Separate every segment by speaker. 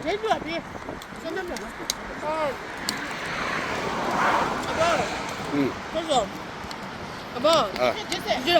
Speaker 1: 대주하지. 선남자. 아빠.
Speaker 2: 응.
Speaker 1: 됐어. 아빠.
Speaker 2: 됐어.
Speaker 1: 이제요.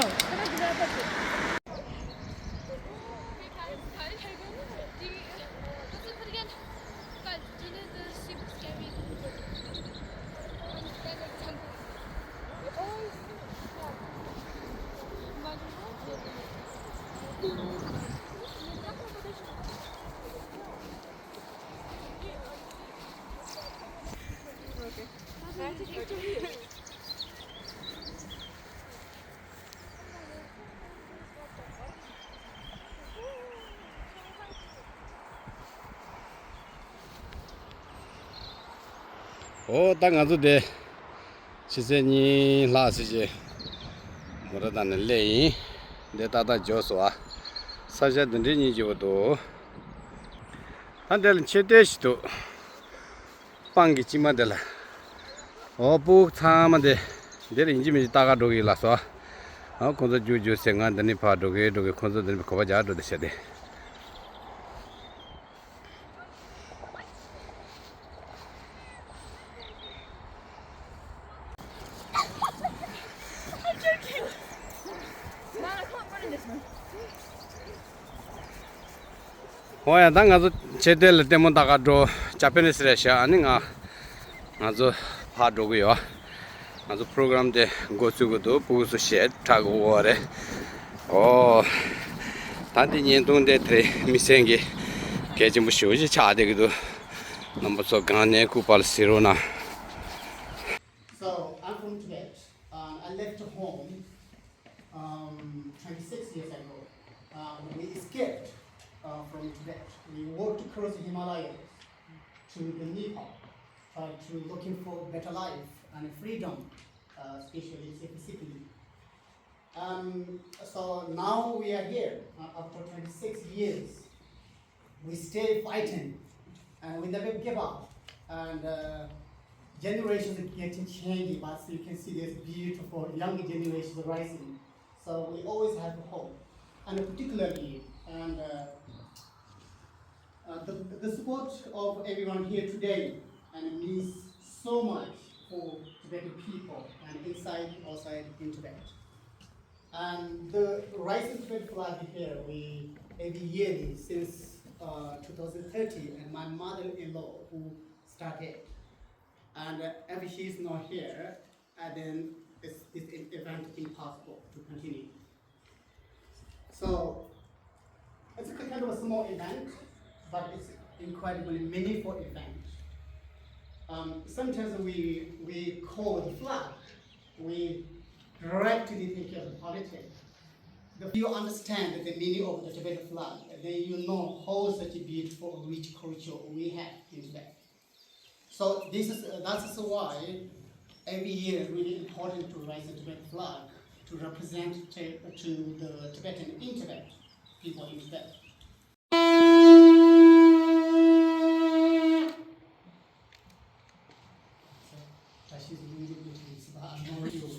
Speaker 2: 딱 가서 돼. 시세니 라시지. 뭐라다는 레이. 내 따다 줘서 사자 든지니 줘도. 한데는 최대시도 빵기 찌마들라. 북 참한데 내가 인지미 따가 도기라서. 콘서 주주 생각하더니 파도게 도게 콘서들 거바자도 되셔대. 호야 당가서 제대로 때문 다가도 자페니스 레샤 아닌가 아주 파도고요 아주 프로그램 때 고수고도 부수 셋 타고 오래 단디 년동대 트 미생기 개좀 쉬우지 차대기도 넘버서 간에 쿠팔시로나.
Speaker 3: So I'm from Tibet. I left home 26 years ago. We escaped from Tibet. We walked across the Himalayas to the Nepal, to looking for better life and freedom, especially specifically. So now we are here after 26 years. We stay fighting, and we never give up. And generations are getting changed, but you can see there's beautiful young generations rising. So we always have hope, and particularly, and the support of everyone here today, and it means so much for Tibetan people, and inside, outside in Tibet. And the rising Tibetan flag here, we every year since 2030, and my mother-in-law who started. And if she's not here, then this event impossible to continue. So it's a kind of a small event, but it's incredibly meaningful event. Sometimes we call the flag, we directly think of the politics. If you understand the meaning of the Tibetan flag, then you know how such a beautiful, rich culture we have in Tibet. So that's why every year it's really important to raise the Tibetan flag to represent to the Tibetan in Tibet, people in Tibet. So she's really beautiful, but I'm not you.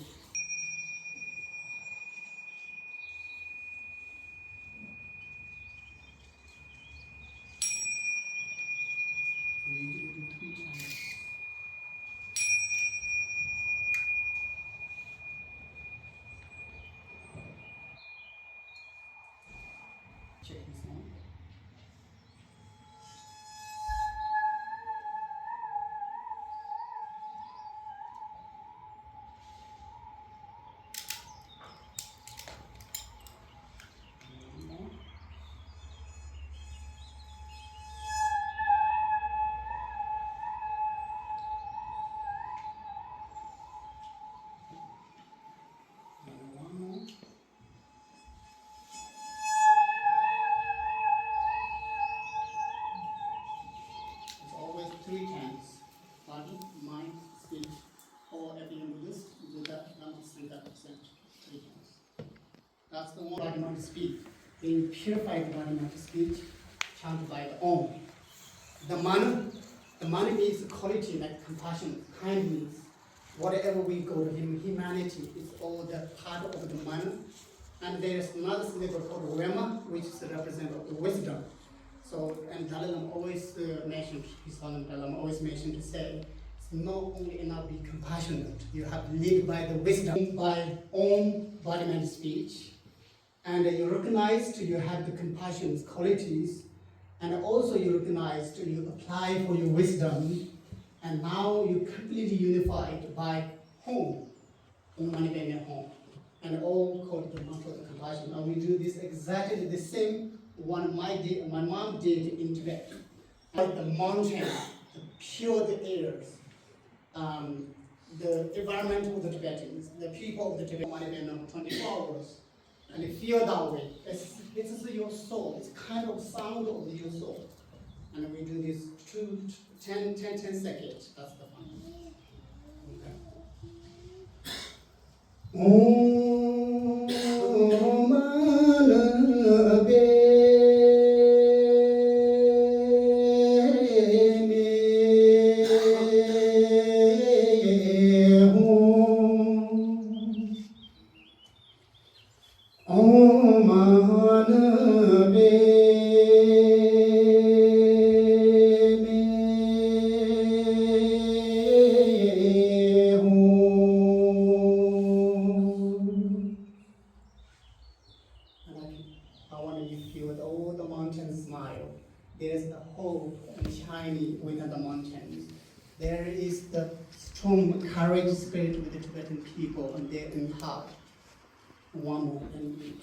Speaker 3: We do 3 times. Check this one. It's always 3 times. Body, mind, speech, or at the end of this, do that 100%. 3 times. That's the one body, mind, speech. Being purified body, mind, speech, chanted by the Om. The mana means quality like compassion, kindness. Whatever we go to humanity, it's all the part of the mana. And there's another syllable called Rema, which is the representative of wisdom. So, and Dalai Lama always mentioned, his son Dalai Lama always mentioned to say, it's not only enough to be compassionate, you have to live by the wisdom, by own body and speech, and you recognize you have the compassion qualities, and also you recognize you apply for your wisdom, and now you're completely unified by home, Manipanian home, and all called the mantra of compassion. Now we do this exactly the same one my mom did in Tibet. Like the mountains, the pure airs, the environment of the Tibetans, the people of the Tibet, 24 hours, and you feel that way. This is your soul. It's kind of sound of your soul. And we do this 10 seconds. That's the fun. I want you to feel that all the mountains smile. There is the hope and shining within the mountains. There is the strong courage spirit with the Tibetan people and their in heart. One more and read.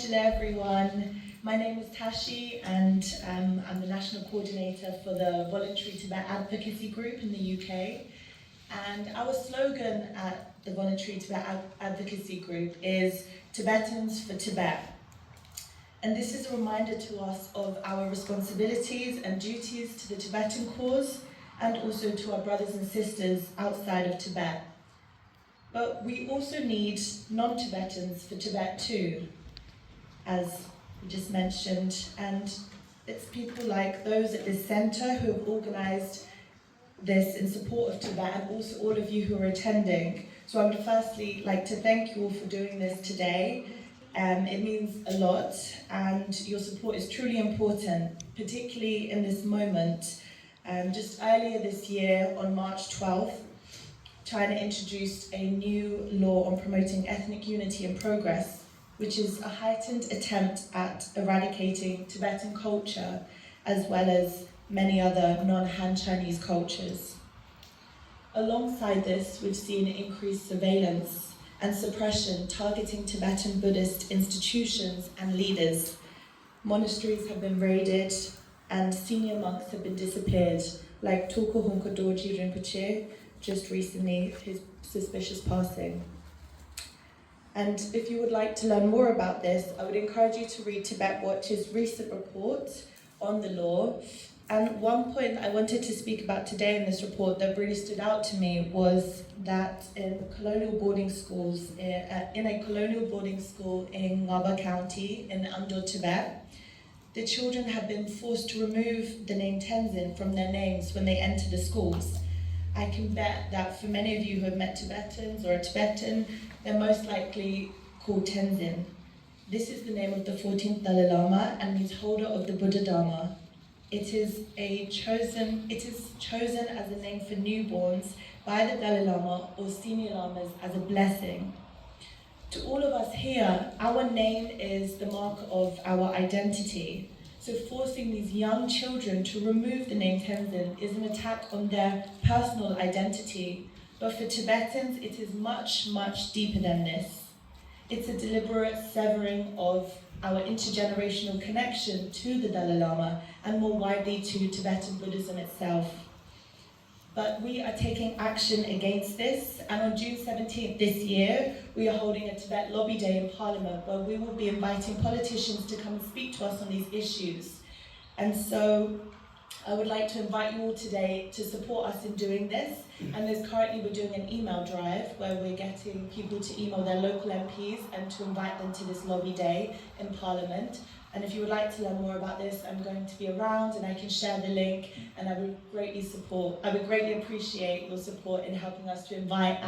Speaker 4: Hello everyone, my name is Tashi and I'm the National Coordinator for the Voluntary Tibet Advocacy Group in the UK. And our slogan at the Voluntary Tibet Advocacy Group is Tibetans for Tibet. And this is a reminder to us of our responsibilities and duties to the Tibetan cause and also to our brothers and sisters outside of Tibet. But we also need non-Tibetans for Tibet too, as we just mentioned, and it's people like those at this centre who have organised this in support of Tibet, and also all of you who are attending. So I would firstly like to thank you all for doing this today. It means a lot, and your support is truly important, particularly in this moment. Just earlier this year, on March 12th, China introduced a new law on promoting ethnic unity and progress, which is a heightened attempt at eradicating Tibetan culture, as well as many other non-Han Chinese cultures. Alongside this, we've seen increased surveillance and suppression targeting Tibetan Buddhist institutions and leaders. Monasteries have been raided and senior monks have been disappeared, like Tulku Hunka Dorji Rinpoche, just recently, his suspicious passing. And if you would like to learn more about this, I would encourage you to read Tibet Watch's recent report on the law. And one point I wanted to speak about today in this report that really stood out to me was that in a colonial boarding school in Ngaba County in Amdo, Tibet, the children have been forced to remove the name Tenzin from their names when they enter the schools. I can bet that for many of you who have met Tibetans or a Tibetan, they're most likely called Tenzin. This is the name of the 14th Dalai Lama and means holder of the Buddha Dharma. It is chosen as a name for newborns by the Dalai Lama or senior lamas as a blessing. To all of us here, our name is the mark of our identity. So forcing these young children to remove the name Tenzin is an attack on their personal identity. But for Tibetans, it is much, much deeper than this. It's a deliberate severing of our intergenerational connection to the Dalai Lama and more widely to Tibetan Buddhism itself. But we are taking action against this, and on June 17th this year, we are holding a Tibet Lobby Day in Parliament where we will be inviting politicians to come and speak to us on these issues. And so I would like to invite you all today to support us in doing this. And we're doing an email drive where we're getting people to email their local MPs and to invite them to this lobby day in Parliament. And if you would like to learn more about this, I'm going to be around and I can share the link, and I would greatly appreciate your support in helping us to invite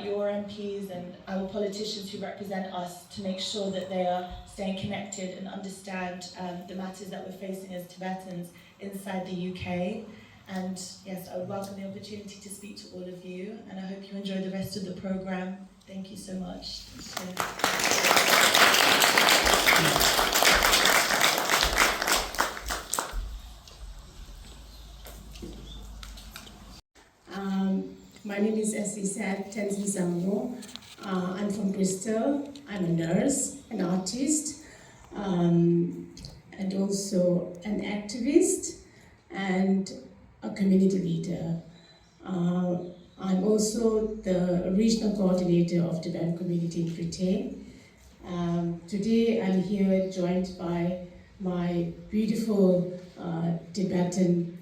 Speaker 4: your MPs and our politicians who represent us to make sure that they are staying connected and understand the matters that we're facing as Tibetans inside the UK. And yes, I would welcome the opportunity to speak to all of you, and I hope you enjoy the rest of the programme. Thank you so much.
Speaker 5: My name is Tenzi Zambo. I'm from Bristol. I'm a nurse, an artist, and also an activist and a community leader. I'm also the regional coordinator of Tibetan community in Britain. Today I'm here joined by my beautiful Tibetan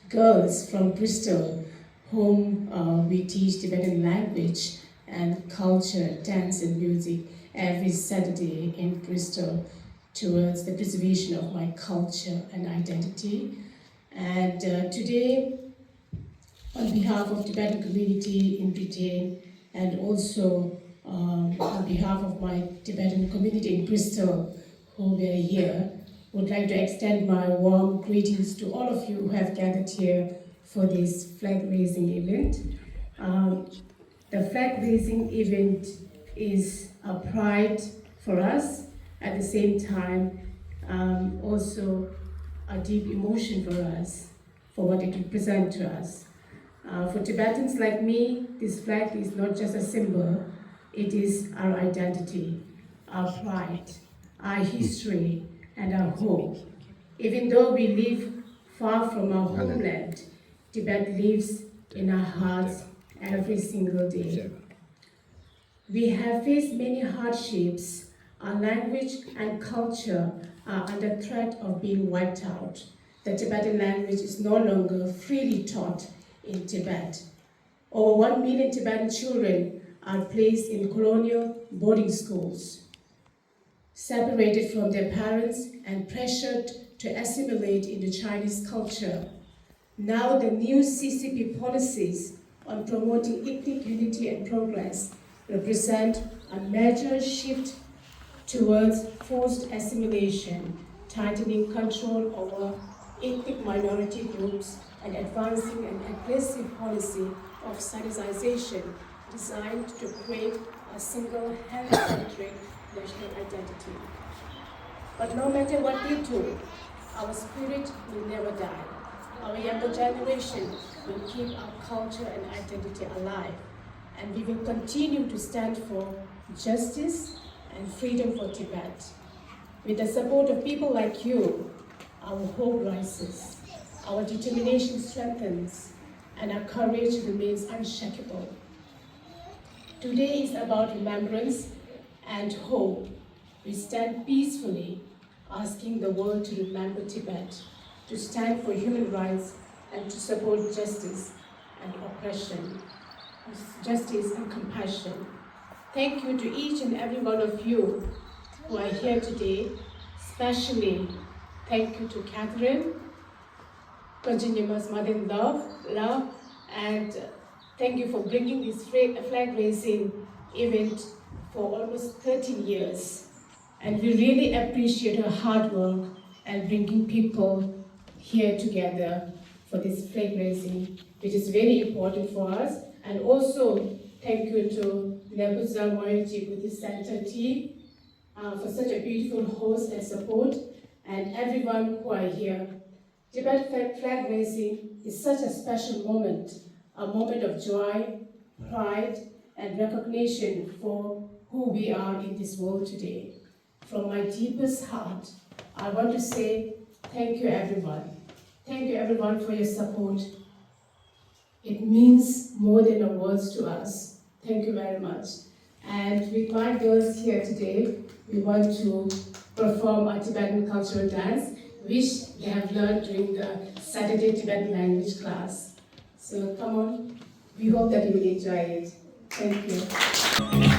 Speaker 5: girls from Bristol, whom we teach Tibetan language and culture, dance and music every Saturday in Bristol towards the preservation of my culture and identity. And today, on behalf of Tibetan community in Britain and also on behalf of my Tibetan community in Bristol, who we are here, would like to extend my warm greetings to all of you who have gathered here for this flag-raising event. The flag-raising event is a pride for us, at the same time also a deep emotion for us, for what it represents to us. For Tibetans like me, this flag is not just a symbol, it is our identity, our pride, our history, and our hope. Even though we live far from our homeland, Tibet lives in our hearts every single day. We have faced many hardships. Our language and culture are under threat of being wiped out. The Tibetan language is no longer freely taught in Tibet. Over 1 million Tibetan children are placed in colonial boarding schools, separated from their parents and pressured to assimilate into Chinese culture. Now the new CCP policies on promoting ethnic unity and progress represent a major shift towards forced assimilation, tightening control over ethnic minority groups, and advancing an aggressive policy of sanitization designed to create a single health-centric national identity. But no matter what we do, our spirit will never die. Our younger generation will keep our culture and identity alive, and we will continue to stand for justice and freedom for Tibet. With the support of people like you, our hope rises, our determination strengthens, and our courage remains unshakable. Today is about remembrance and hope. We stand peacefully, asking the world to remember Tibet, to stand for human rights, and to support justice and oppression, justice and compassion. Thank you to each and every one of you who are here today. Especially thank you to Catherine, Konjinima's mother-in-law, and thank you for bringing this flag-raising event for almost 13 years. And we really appreciate her hard work and bringing people here together for this flag-raising, which is very important for us. And also, thank you to Nepuzal Moyoji Buddhist Center team for such a beautiful host and support, and everyone who are here. Tibet flag raising is such a special moment, a moment of joy, pride, and recognition for who we are in this world today. From my deepest heart, I want to say thank you, everyone. Thank you everyone for your support. It means more than a words to us. Thank you very much. And with my girls here today, we want to perform a Tibetan cultural dance, which they have learned during the Saturday Tibetan language class. So come on, we hope that you will enjoy it. Thank you.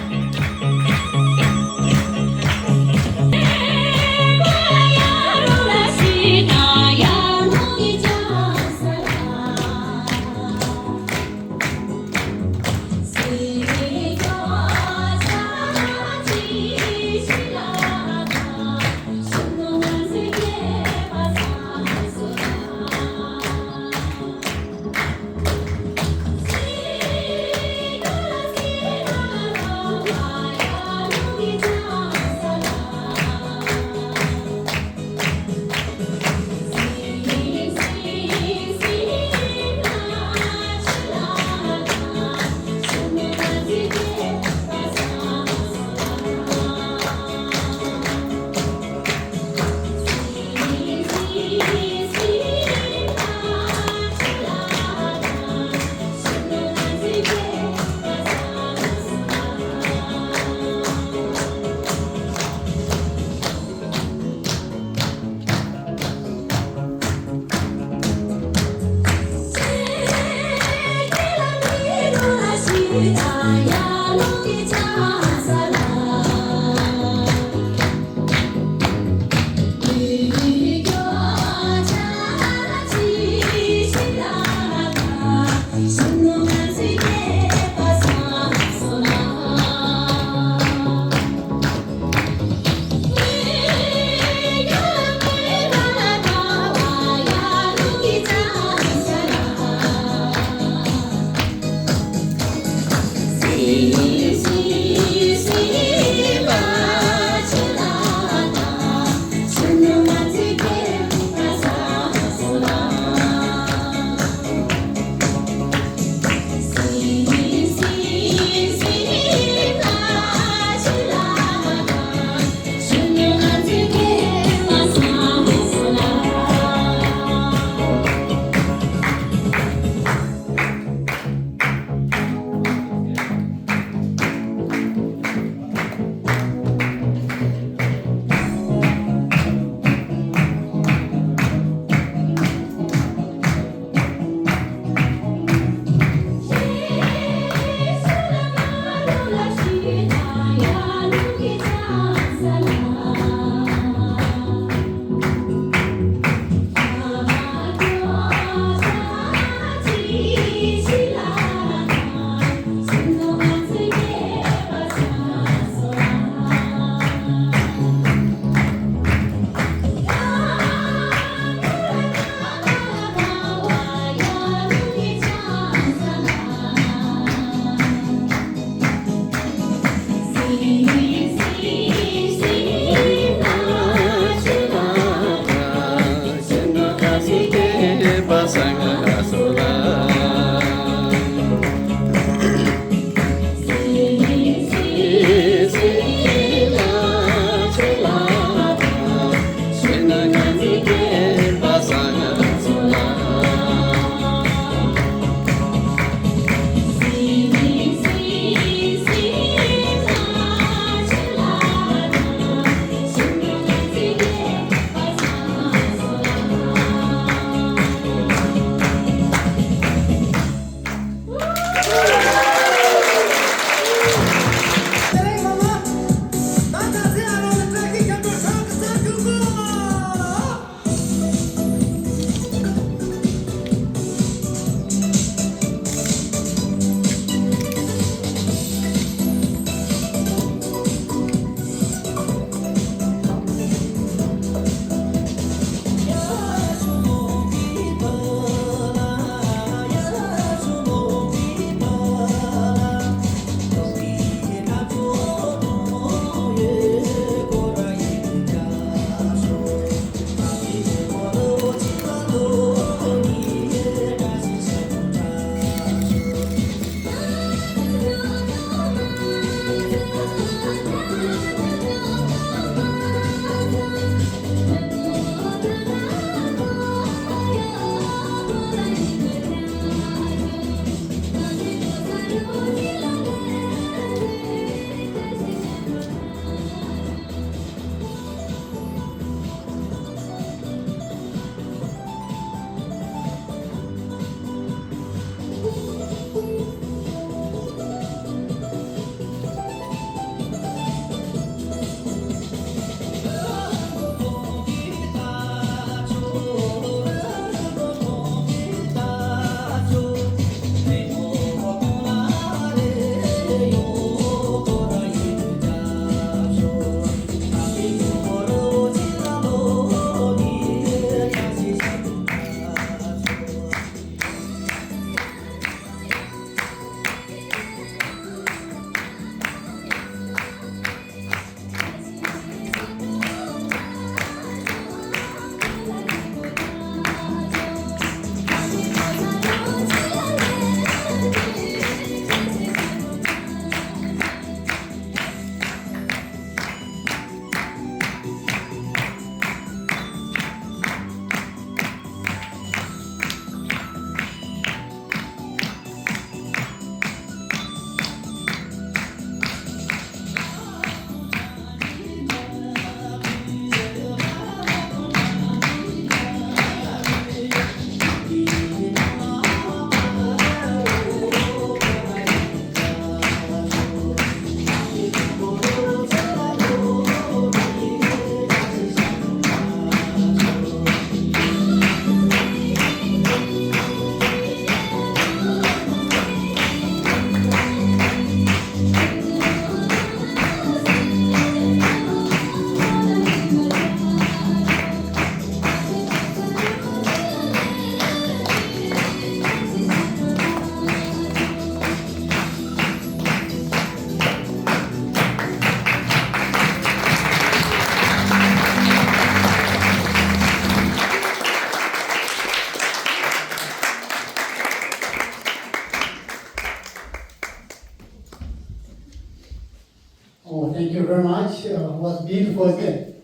Speaker 3: Oh, thank you very much. It was beautiful, isn't it?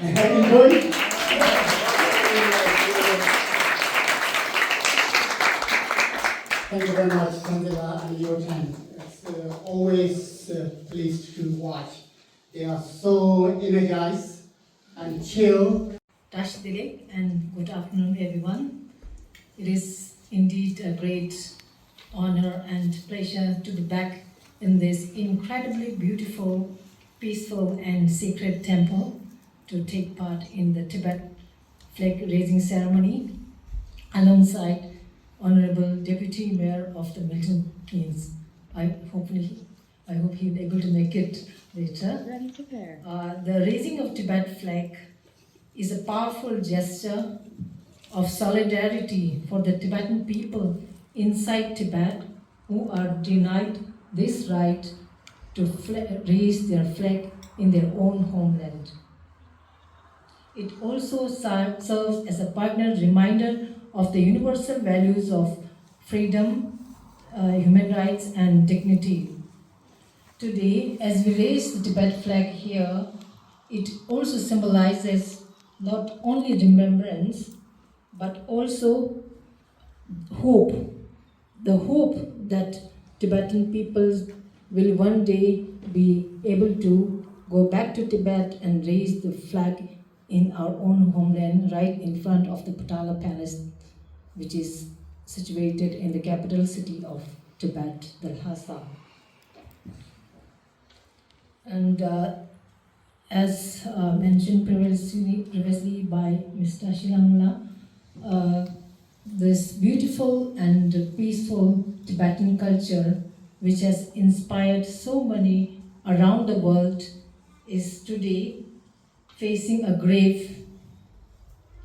Speaker 3: Enjoy it? Thank you very much, Angela, and your time. It's always pleased to watch. They are so energized and chill.
Speaker 6: Tash Dilek, and good afternoon, everyone. It is indeed a great honor and pleasure to be back in this incredibly beautiful, peaceful, and sacred temple to take part in the Tibet flag raising ceremony alongside Honorable Deputy Mayor of the Milton Keynes. I hope he'll be able to make it later. The raising of Tibet flag is a powerful gesture of solidarity for the Tibetan people inside Tibet who are denied this right to raise their flag in their own homeland. It also serves as a poignant reminder of the universal values of freedom, human rights, and dignity. Today, as we raise the Tibet flag here, it also symbolizes not only remembrance, but also hope. The hope that Tibetan peoples will one day be able to go back to Tibet and raise the flag in our own homeland, right in front of the Potala Palace, which is situated in the capital city of Tibet, the Lhasa. And as mentioned previously by Mr. Shilamula, this beautiful and peaceful Tibetan culture, which has inspired so many around the world, is today facing a grave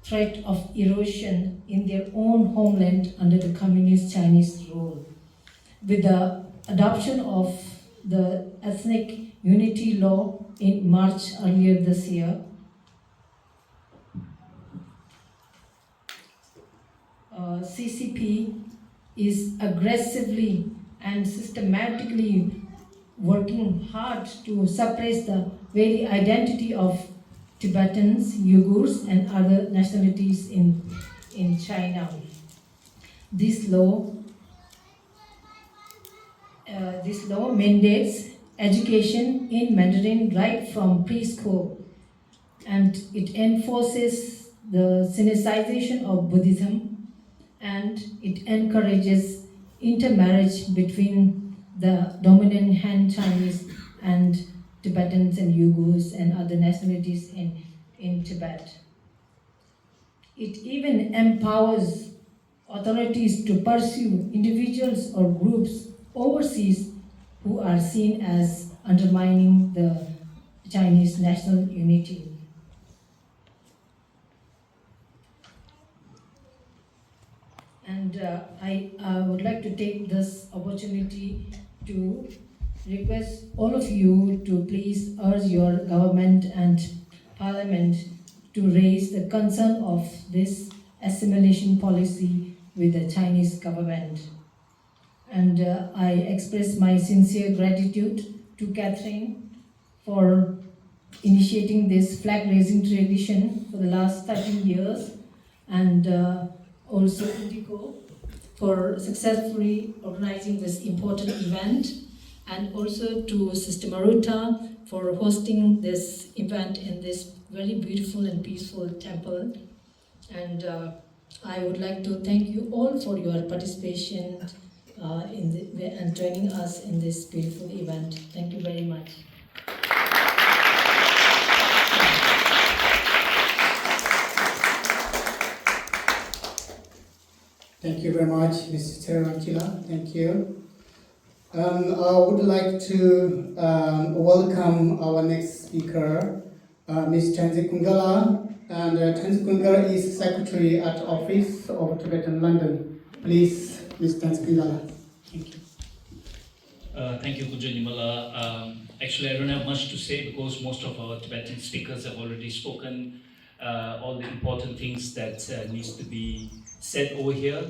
Speaker 6: threat of erosion in their own homeland under the communist Chinese rule. With the adoption of the ethnic unity law in March earlier this year, CCP is aggressively and systematically working hard to suppress the very identity of Tibetans, Uyghurs, and other nationalities in China. This law mandates education in Mandarin right from preschool, and it enforces the Sinicization of Buddhism, and it encourages intermarriage between the dominant Han Chinese and Tibetans and Uyghurs and other nationalities in Tibet. It even empowers authorities to pursue individuals or groups overseas who are seen as undermining the Chinese national unity. And I would like to take this opportunity to request all of you to please urge your government and parliament to raise the concern of this assimilation policy with the Chinese government. And I express my sincere gratitude to Catherine for initiating this flag-raising tradition for the last 13 years, and also Indigo for successfully organizing this important event, and also to Sister Maruta for hosting this event in this very beautiful and peaceful temple. And I would like to thank you all for your participation and joining us in this beautiful event. Thank you very much.
Speaker 3: Thank you very much, Mrs. Terangila. Thank you. I would like to welcome our next speaker, Ms. Tanzi Kungala. And Tanzi Kungala is Secretary at the Office of Tibetan London. Please, Ms. Tanzi Kungala. Thank you.
Speaker 7: Thank you, Kunja Nimala. Actually, I don't have much to say because most of our Tibetan speakers have already spoken all the important things that needs to be said over here.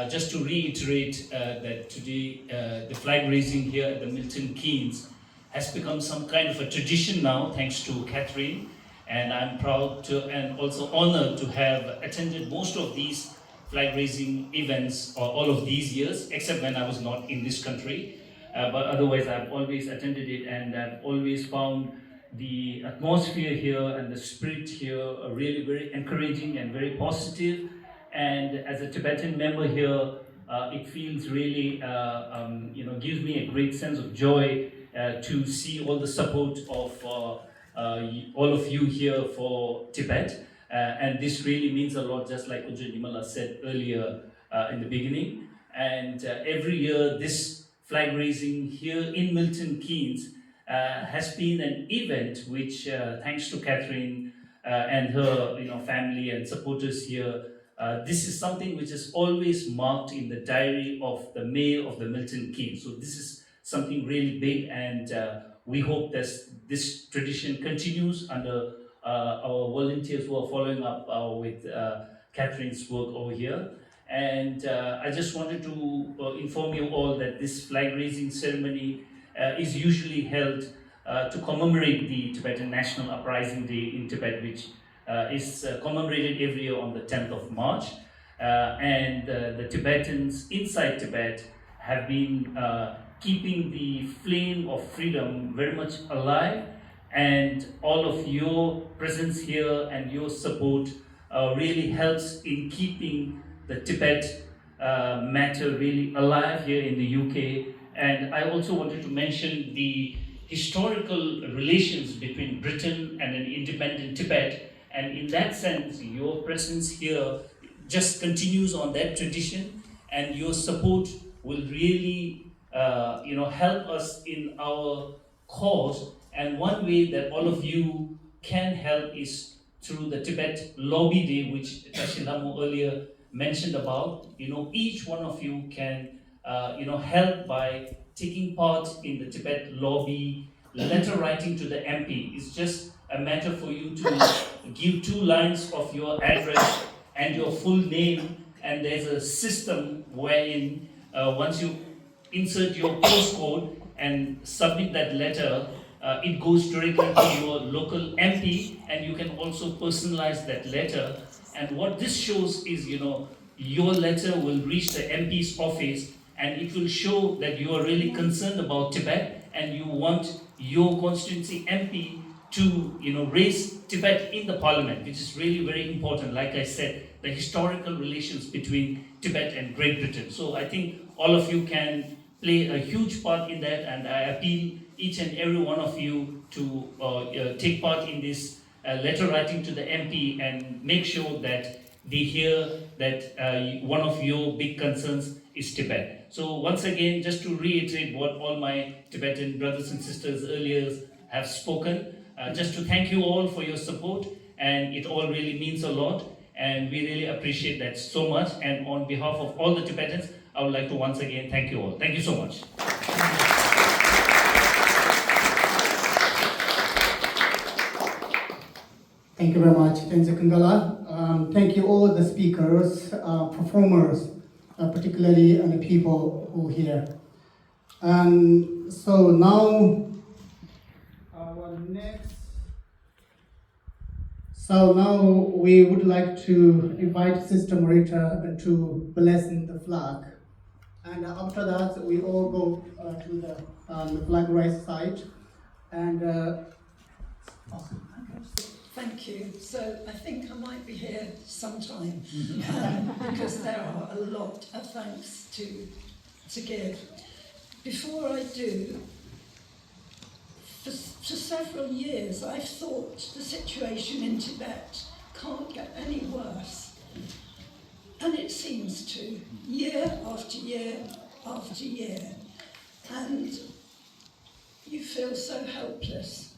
Speaker 7: Just to reiterate that today the flag raising here at the Milton Keynes has become some kind of a tradition now, thanks to Catherine. And I'm proud to and also honored to have attended most of these flag raising events all of these years, except when I was not in this country. But otherwise, I've always attended it, and I've always found the atmosphere here and the spirit here are really very encouraging and very positive. And as a Tibetan member here, it feels really, gives me a great sense of joy to see all the support of all of you here for Tibet. And this really means a lot, just like Ujjwal Nimala said earlier in the beginning. And every year, this flag raising here in Milton Keynes has been an event which, thanks to Catherine and her family and supporters here, this is something which is always marked in the diary of the mayor of the Milton Keynes. So this is something really big, and we hope that this tradition continues under our volunteers who are following up with Catherine's work over here. And I just wanted to inform you all that this flag raising ceremony is usually held to commemorate the Tibetan National Uprising Day in Tibet, which is commemorated every year on the 10th of March. And the Tibetans inside Tibet have been keeping the flame of freedom very much alive, and all of your presence here and your support really helps in keeping the Tibet matter really alive here in the UK. And I also wanted to mention the historical relations between Britain and an independent Tibet, and in that sense, your presence here just continues on that tradition, and your support will really help us in our cause. And one way that all of you can help is through the Tibet Lobby Day, which Tashilamo earlier mentioned about. Each one of you can help by taking part in the Tibet Lobby letter writing to the MP. It's just a matter for you to give 2 lines of your address and your full name, and there's a system wherein once you insert your postcode and submit that letter, it goes directly to your local MP, and you can also personalize that letter. And what this shows is, your letter will reach the MP's office, and it will show that you are really concerned about Tibet, and you want your constituency MP to, raise Tibet in the parliament, which is really very important. Like I said, the historical relations between Tibet and Great Britain. So I think all of you can play a huge part in that, and I appeal each and every one of you to take part in this letter writing to the MP and make sure that they hear that one of your big concerns is Tibet. So once again, just to reiterate what all my Tibetan brothers and sisters earlier have spoken, just to thank you all for your support, and it all really means a lot, and we really appreciate that so much. And on behalf of all the Tibetans, I would like to once again thank you all. Thank you so much.
Speaker 3: Thank you very much, Tenzo Kangala. Thank you all the speakers, performers, particularly and the people who are here. And so now, we would like to invite Sister Marita to bless the flag. And after that, we all go to the flag raise site. And
Speaker 8: Thank you. So I think I might be here sometime because there are a lot of thanks to give. Before I do, for several years I've thought the situation in Tibet can't get any worse. And it seems to, year after year after year. And you feel so helpless.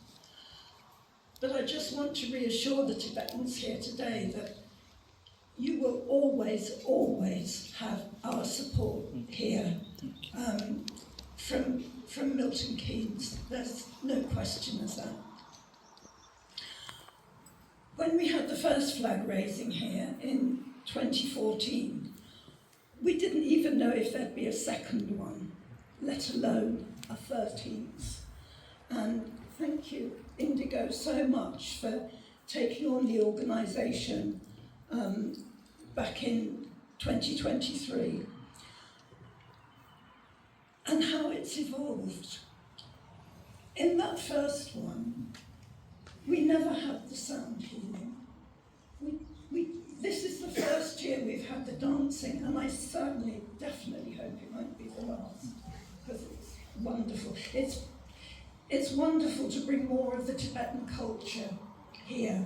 Speaker 8: But I just want to reassure the Tibetans here today that you will always, always have our support here from Milton Keynes. There's no question of that. When we had the first flag raising here in 2014, we didn't even know if there'd be a second one, let alone a 13th. And thank you, Indigo, so much for taking on the organisation back in 2023 and how it's evolved. In that first one, we never had the sound healing. This is the first year we've had the dancing, and I certainly, definitely hope it won't be the last, because it's wonderful. It's wonderful to bring more of the Tibetan culture here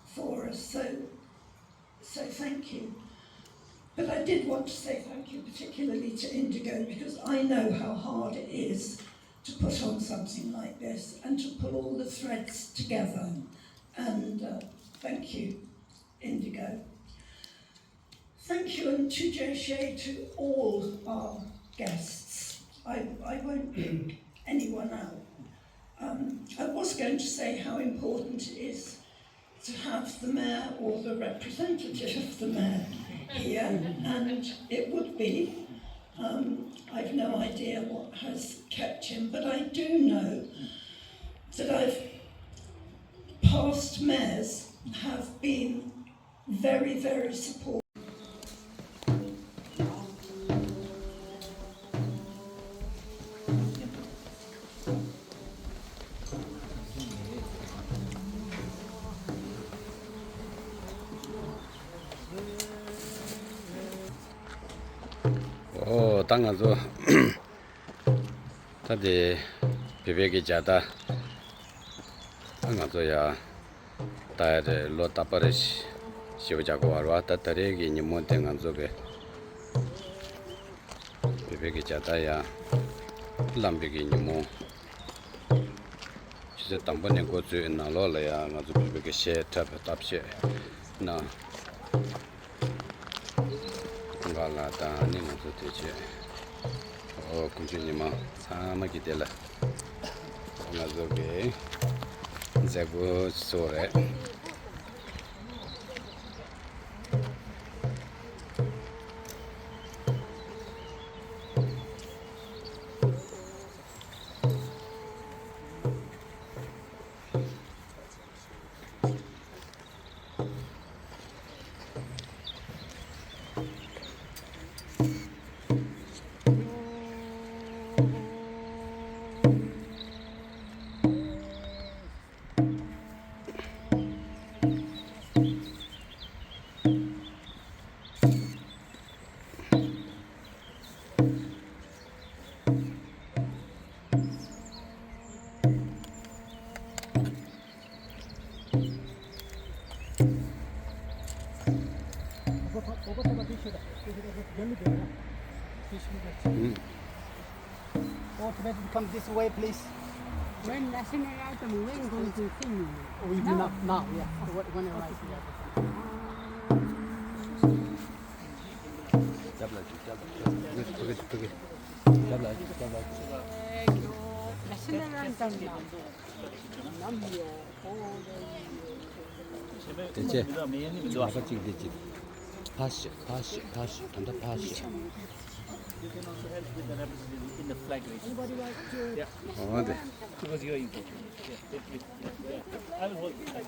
Speaker 8: for us, so thank you. But I did want to say thank you particularly to Indigo, because I know how hard it is to put on something like this and to pull all the threads together. And thank you, Indigo. Thank you, and to Joshe, to all our guests. I won't pick anyone out. I was going to say how important it is to have the mayor or the representative of the mayor here, and it would be. I've no idea what has kept him, but I do know that past mayors have been very, very supportive.
Speaker 2: 당가서 다들 비베게 자다 당가서야 다들 로타버시 시오자고 와라다 다레기 니몬 당가서게 비베게 자다야 람비게 니모 진짜 담번에 고주 나로라야 나도 비베게 셰탑 답셰 나 갈라다 니모도 되지 kunjunima sama gidela ngazoge zago sore
Speaker 3: Oh, Tibetan, come this way, please.
Speaker 1: When national anthem, when going to sing?
Speaker 3: We do not now, yeah. When I rise here.
Speaker 1: national anthem now.
Speaker 2: 됐지? 아버지 됐지? 파시 단다 파시
Speaker 7: You can also help with the representation in the flag raising. Yeah.
Speaker 2: 네.
Speaker 7: Because you're important. Yeah. I will hold the flag.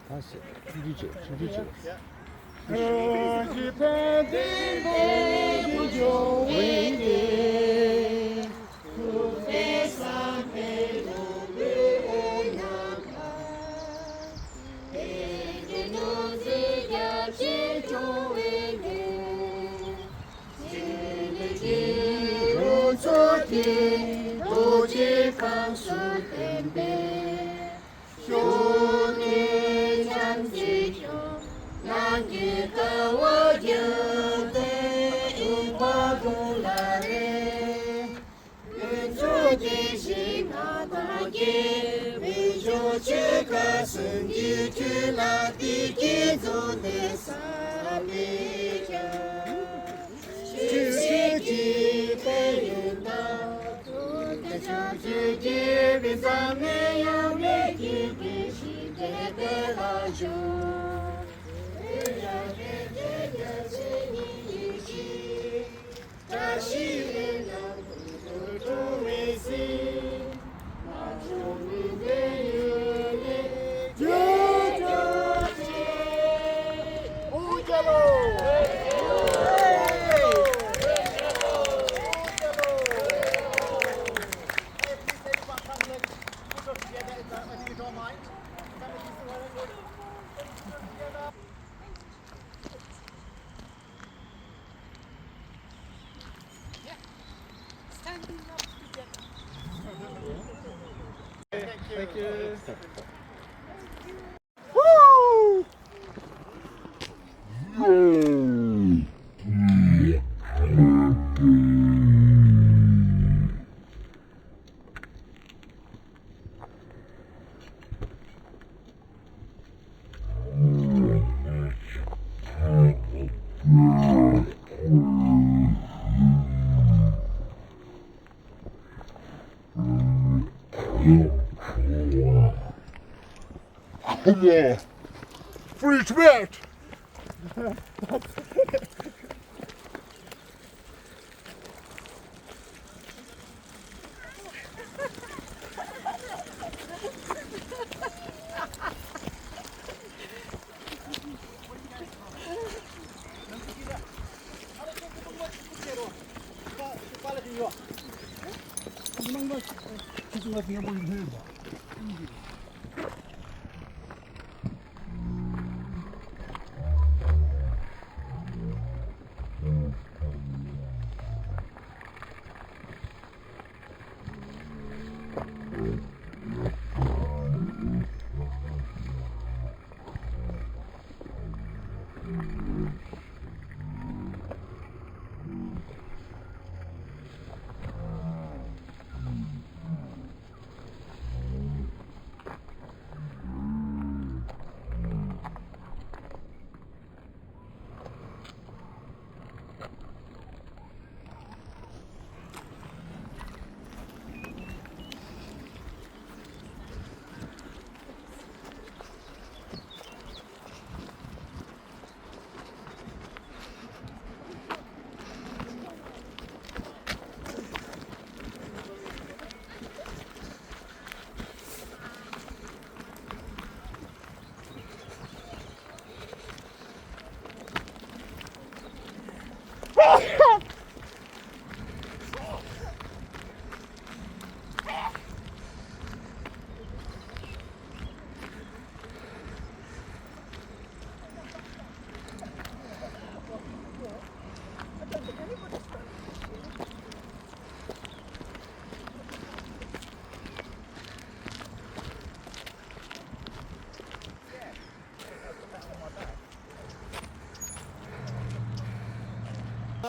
Speaker 2: 다시 줄이죠.
Speaker 1: Sing you to la di ki zo de sa le
Speaker 3: Thank you.
Speaker 9: Yeah. Free Tibet!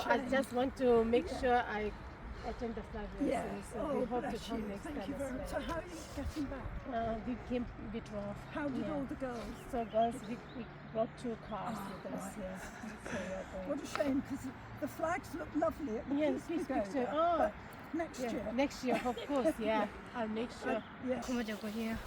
Speaker 5: I just want to make sure I attend the flag race.
Speaker 8: Yeah.
Speaker 5: So we
Speaker 8: Oh,
Speaker 5: hope to
Speaker 8: bless
Speaker 5: come
Speaker 8: you.
Speaker 5: next
Speaker 8: Thank
Speaker 5: time
Speaker 8: you
Speaker 5: as
Speaker 8: very much. So
Speaker 5: well.
Speaker 8: how are you getting back?
Speaker 5: We came a bit rough.
Speaker 8: How did
Speaker 5: Yeah.
Speaker 8: all the girls?
Speaker 5: So girls, we brought 2 cars with us.
Speaker 8: right.
Speaker 5: Yeah. So we are going.
Speaker 8: What a shame, because the flags look lovely at the
Speaker 5: Yeah,
Speaker 8: Peace
Speaker 5: Peace
Speaker 8: Pagoda,
Speaker 5: Picture. Oh,
Speaker 8: but next
Speaker 5: yeah.
Speaker 8: year.
Speaker 5: Next year, of course. Yeah, I'll make sure.
Speaker 8: Yes.
Speaker 5: Come on, Joko, here.